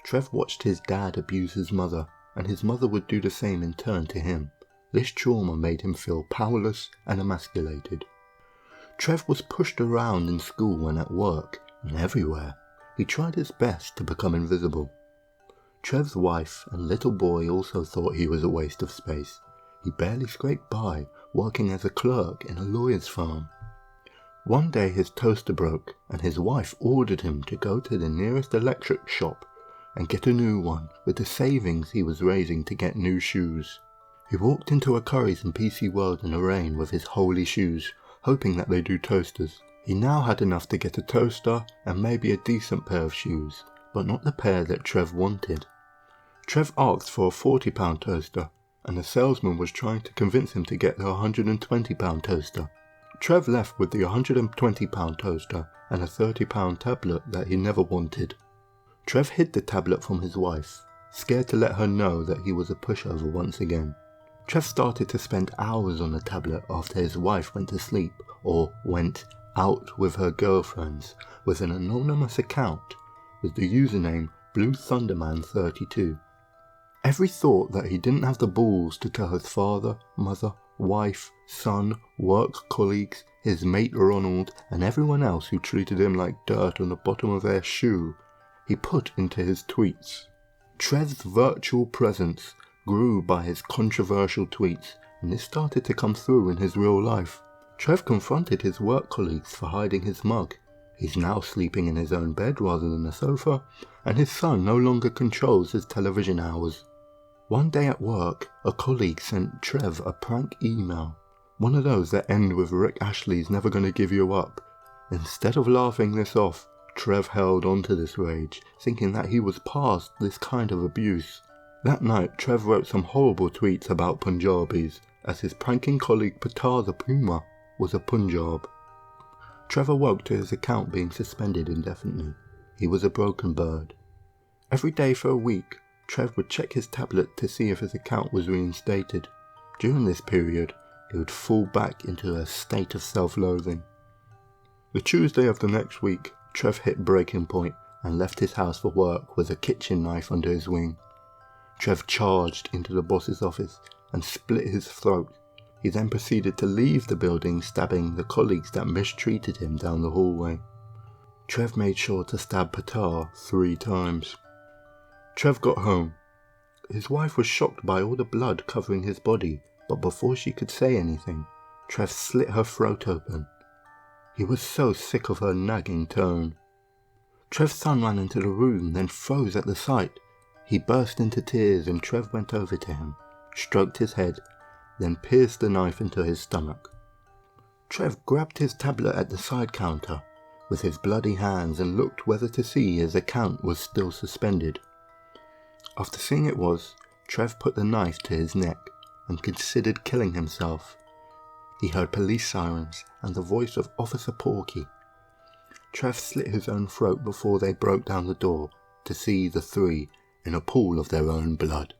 Trev watched his dad abuse his mother, and his mother would do the same in turn to him. This trauma made him feel powerless and emasculated. Trev was pushed around in school and at work, and everywhere. He tried his best to become invisible. Trev's wife and little boy also thought he was a waste of space. He barely scraped by, working as a clerk in a lawyer's firm. One day his toaster broke, and his wife ordered him to go to the nearest electric shop and get a new one with the savings he was raising to get new shoes. He walked into a Currys and PC World in the rain with his holey shoes, hoping that they do toasters. He now had enough to get a toaster and maybe a decent pair of shoes, but not the pair that Trev wanted. Trev asked for a £40 toaster, and the salesman was trying to convince him to get the £120 toaster. Trev left with the £120 toaster and a £30 tablet that he never wanted. Trev hid the tablet from his wife, scared to let her know that he was a pushover once again. Trev started to spend hours on the tablet after his wife went to sleep or went out with her girlfriends with an anonymous account with the username BlueThunderman32. Every thought that he didn't have the balls to tell his father, mother, wife, son, work colleagues, his mate Ronald, and everyone else who treated him like dirt on the bottom of their shoe, he put into his tweets. Trev's virtual presence grew by his controversial tweets, and this started to come through in his real life. Trev confronted his work colleagues for hiding his mug. He's now sleeping in his own bed rather than a sofa, and his son no longer controls his television hours. One day at work, a colleague sent Trev a prank email, one of those that end with Rick Ashley's never gonna give you up. Instead of laughing this off, Trev held on to this rage, thinking that he was past this kind of abuse. That night, Trev wrote some horrible tweets about Punjabis, as his pranking colleague Patar the Puma was a Punjab. Trev awoke to his account being suspended indefinitely. He was a broken bird. Every day for a week, Trev would check his tablet to see if his account was reinstated. During this period, he would fall back into a state of self-loathing. The Tuesday of the next week, Trev hit breaking point and left his house for work with a kitchen knife under his wing. Trev charged into the boss's office and split his throat. He then proceeded to leave the building, stabbing the colleagues that mistreated him down the hallway. Trev made sure to stab Patar 3 times. Trev got home. His wife was shocked by all the blood covering his body, but before she could say anything, Trev slit her throat open. He was so sick of her nagging tone. Trev's son ran into the room, then froze at the sight. He burst into tears and Trev went over to him, stroked his head, then pierced the knife into his stomach. Trev grabbed his tablet at the side counter with his bloody hands and looked whether to see his account was still suspended. After seeing it was, Trev put the knife to his neck and considered killing himself. He heard police sirens and the voice of Officer Porky. Trev slit his own throat before they broke down the door to see the 3 in a pool of their own blood.